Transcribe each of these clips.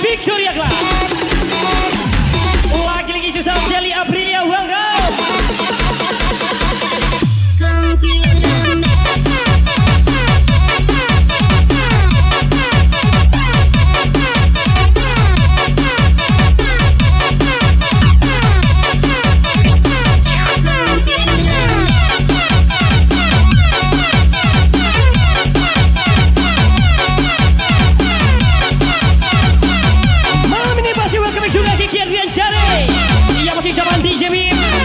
Victoria Club. Lagi-lagi susah Jelly Aprilia, welcome. DJ Bim.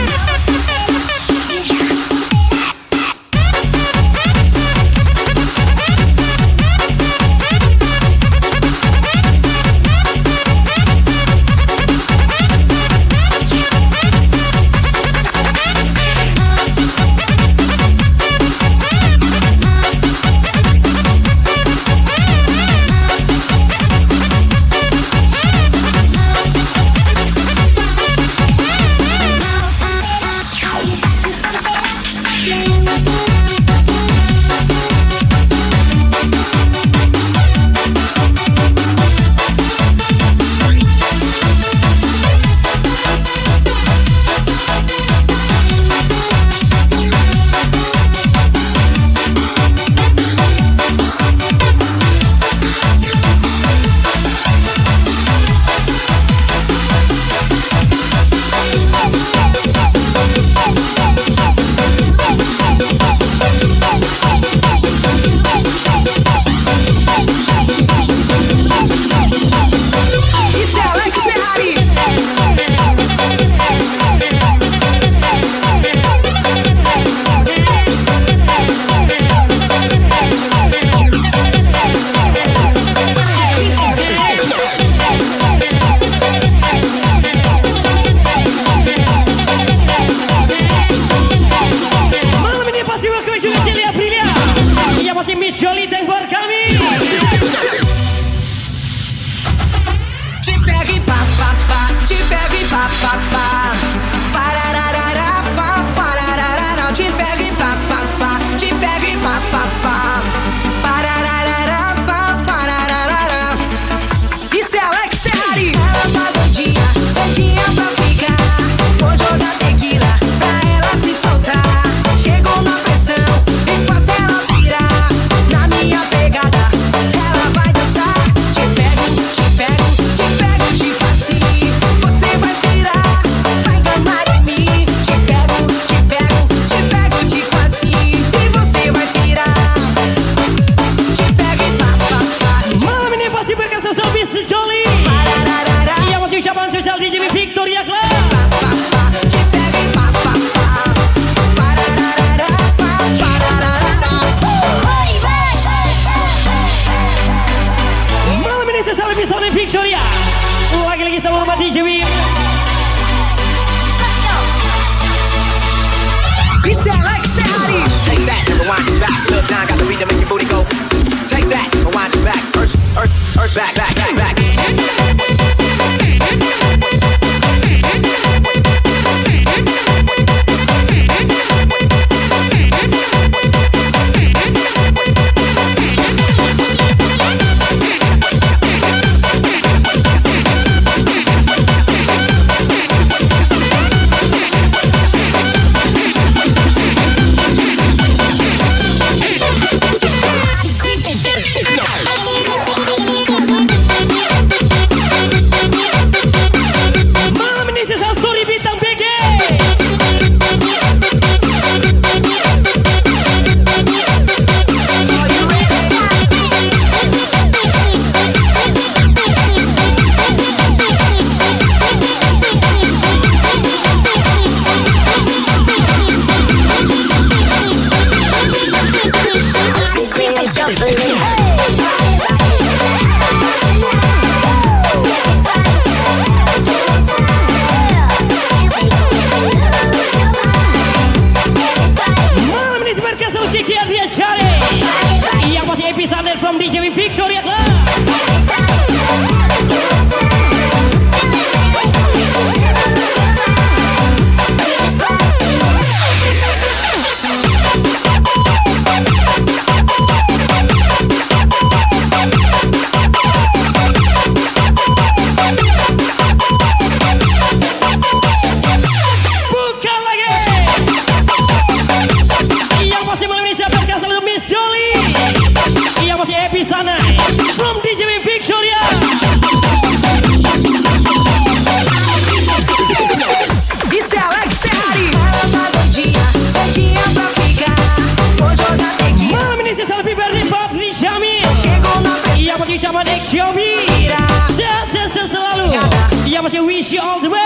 E a você wish you all the way.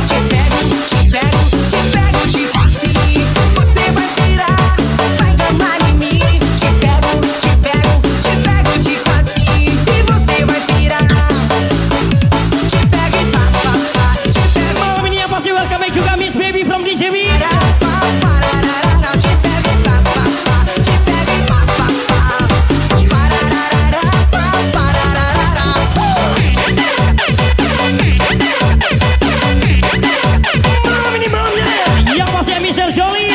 Te pego, te pego, te pego de face. Você vai virar, vai gamar em mim. Te pego, te pego, te pego de face. E você vai virar. Te pego e pá, pá, pá. Te pego. Malam ini apa sih welcome juga Miss Baby from DJB. Te pego e pá, pá, pá. Te pego e pá, pá, pá. Pararara, pá, pararara. Malam ini malamnya. E apa sih Mr. Jolly.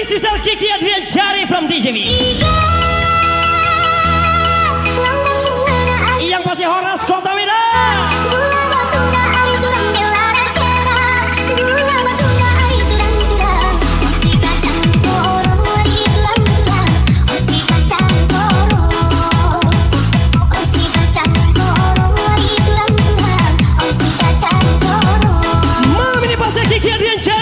Susah Kiki Adrian Jari from DJB. Yang pasti Horas Kota Medan. Malam ini pasti Kiki Adrian Jari.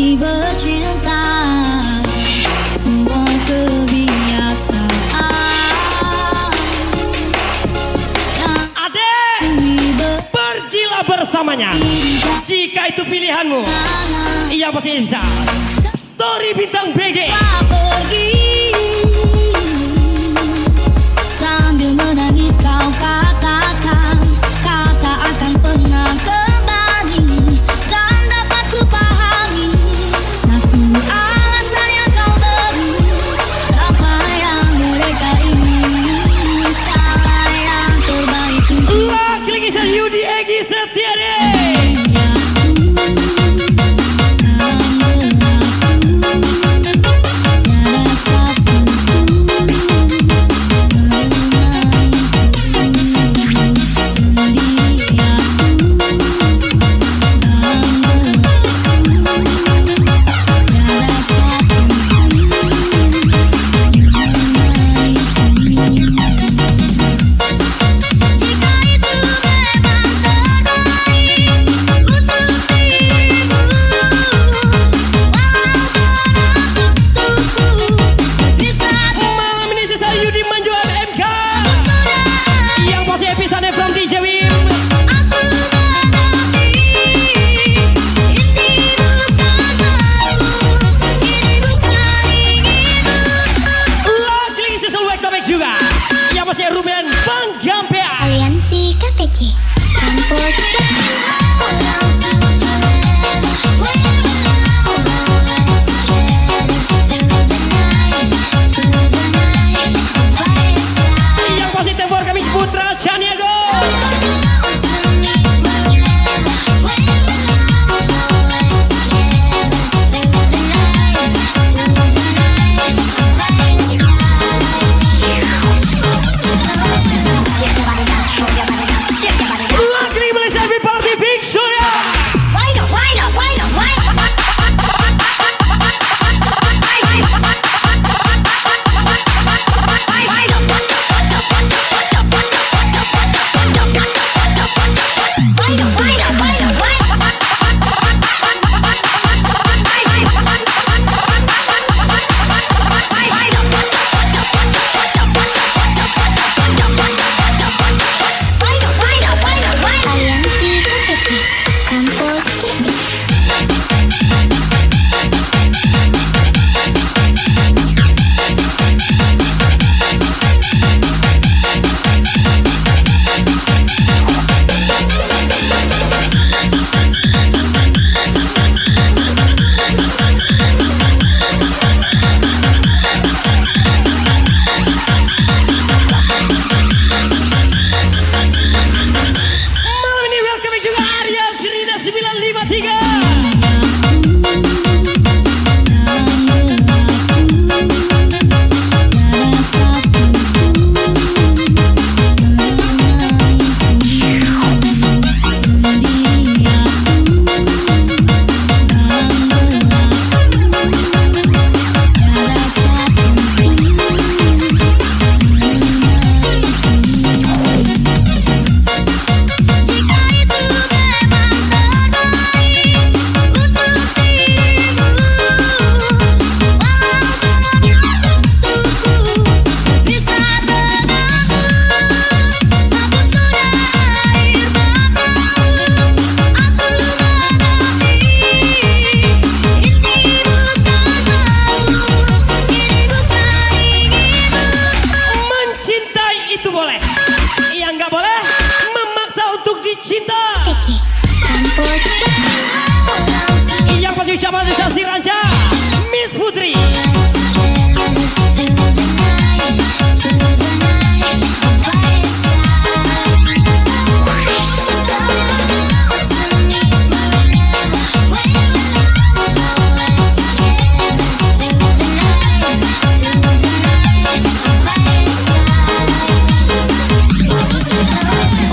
kami bercinta, semua kebiasaan yang Adek, pergilah bersamanya. Jika itu pilihanmu, ia pasti bisa. Story Bintang BG. tak pergi. Sambil menangis kau katakan kau tak akan pernah kembali, dan dapat ku pahami satu alasan yang kau beri. Apa yang mereka ingin, skala yang terbaik untuk Laki Ligisan Yudi Egi Setiade. Ruben Panggampea. Aliansi KPC Campur Yang positif for kami Putra Caniago. Laki Malaysia Happy Party Victoria. Aliansi KPC Campur Malam ini welcome juga Arya Serina 953. Mencintai itu boleh, yang nggak boleh memaksa untuk dicinta. KPC Campur Yang pasti ucapan si Ranca Miss Putri.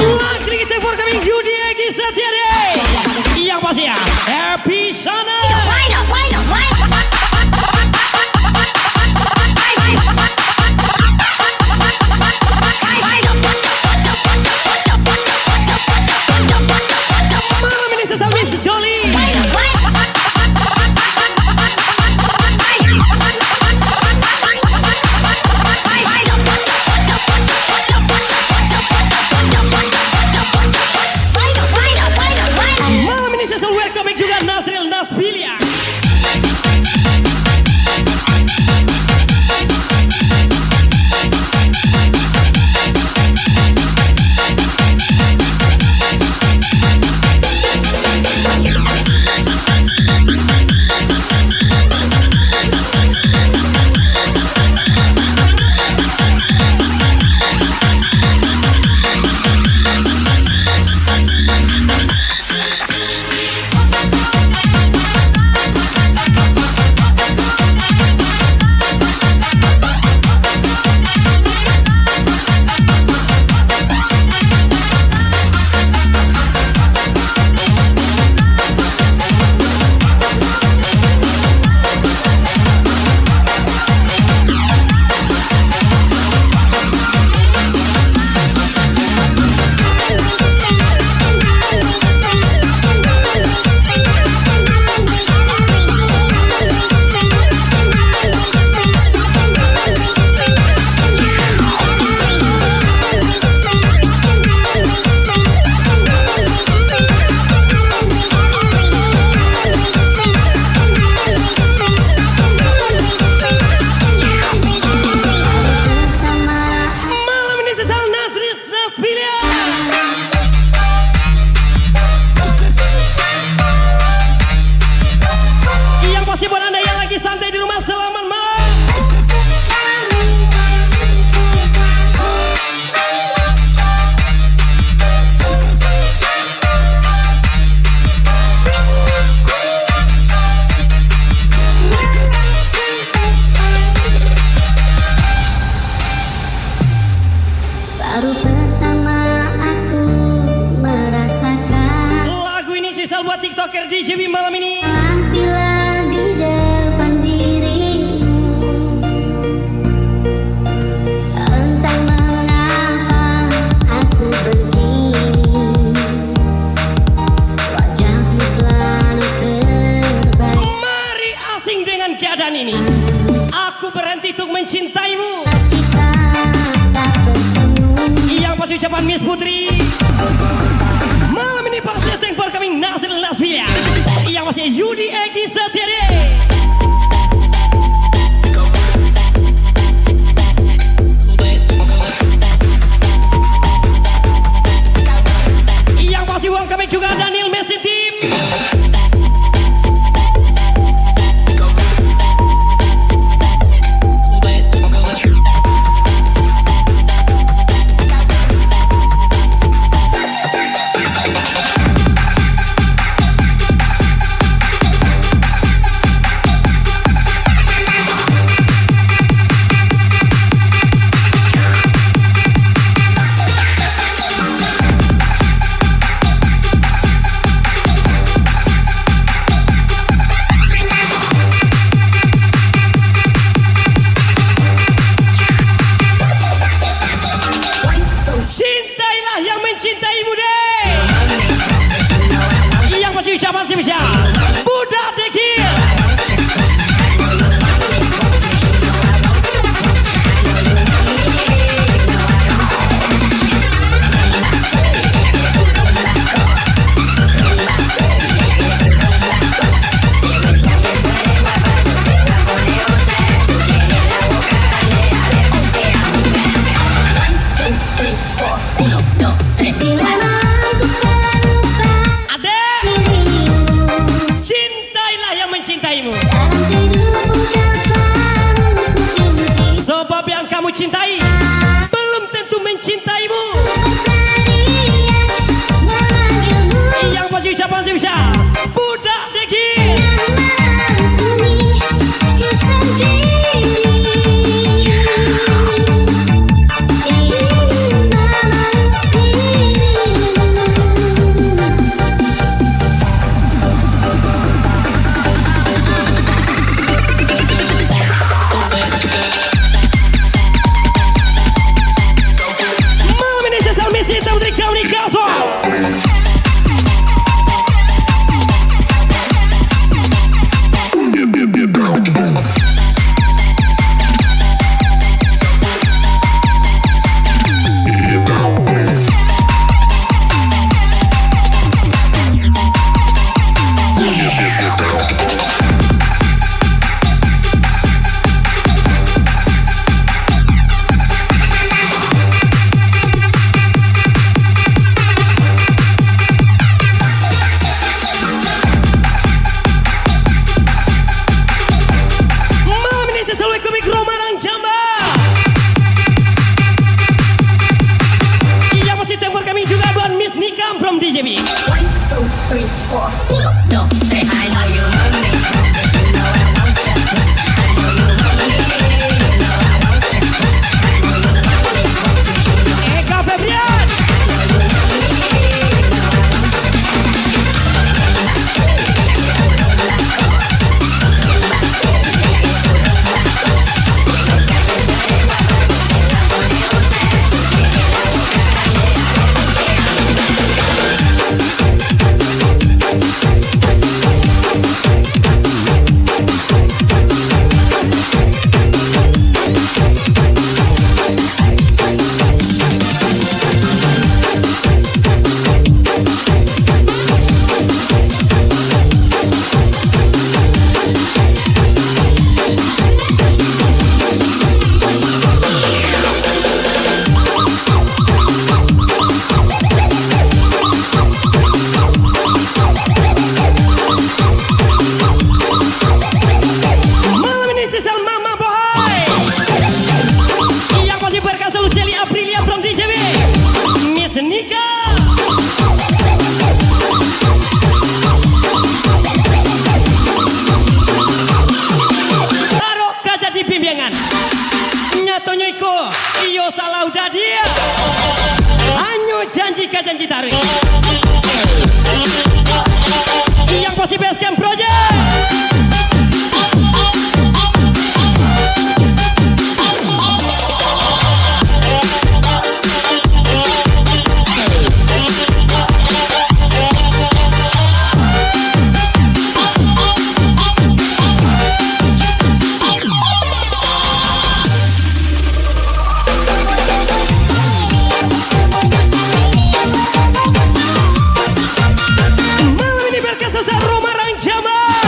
Laki kita for kami Yudi Egi Setiade. Yang pasti ya Happy Sana. Malam ini sesama Miss Jolly. malam ini. Tampillah di depan dirimu. Entah mengapa aku begini, wajahmu selalu terbayang. Mari asing dengan keadaan ini. Aku berhenti untuk mencintaimu. Kita tak bertemu. Yang pasti ucapan Miss Putri. Malam ini pasti thank for coming Nasir Lasmia. Yang masih Yudi Eki Setiade. Yang pasti welcome juga Daniel Messi Team. Cintailah yang mencintaimu deh. Yang masih ucapan spesial Budak Dekil. Bila aku selalu Adek, dirimu, cintailah yang mencintaimu. dalam tidurmu kau selalu kusinti. Sebab yang kamu cintai belum tentu mencintaimu. Memanggilmu Yang pasti ucapan spesial Budak Dekil. malam sunyi sendiri. Ingin memeluk dirimu. Malam ini sesal misi Tautri Komunikasi. Malam ini sesal komik Romarang Jamba. Yang masih tempur kami juga buat Miss Nikam from DJB. 1, 2, 3, 4. No, say I know you love me. You know I want you. I know you love me. You know I want you. I know you love me. Eka Febrian. Malam ini sesal Mama Boy. Yang masih berkas selalu Jelly Aprilia from DJB. Miss Nika. Taruh kaca di bimbingan. Nyatonya iko iyo salah udah dia. Hanyo janji ka janji taruh. Yang pasti Basecamp Project. Malam ini berkesan Roma Ranjama.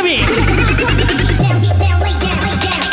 DJB. Get down, lay down, lay down.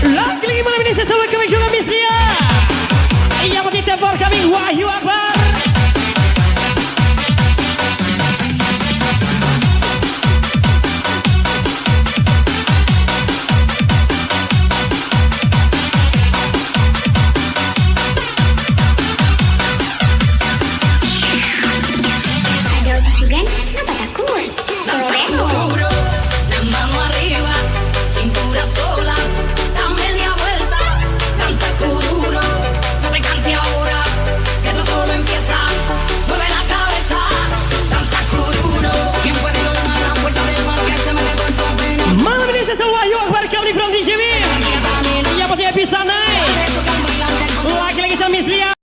Lagi mana ini selalu kami juga Miss Lia. Yang masih tempor kami Wahyu Akbar.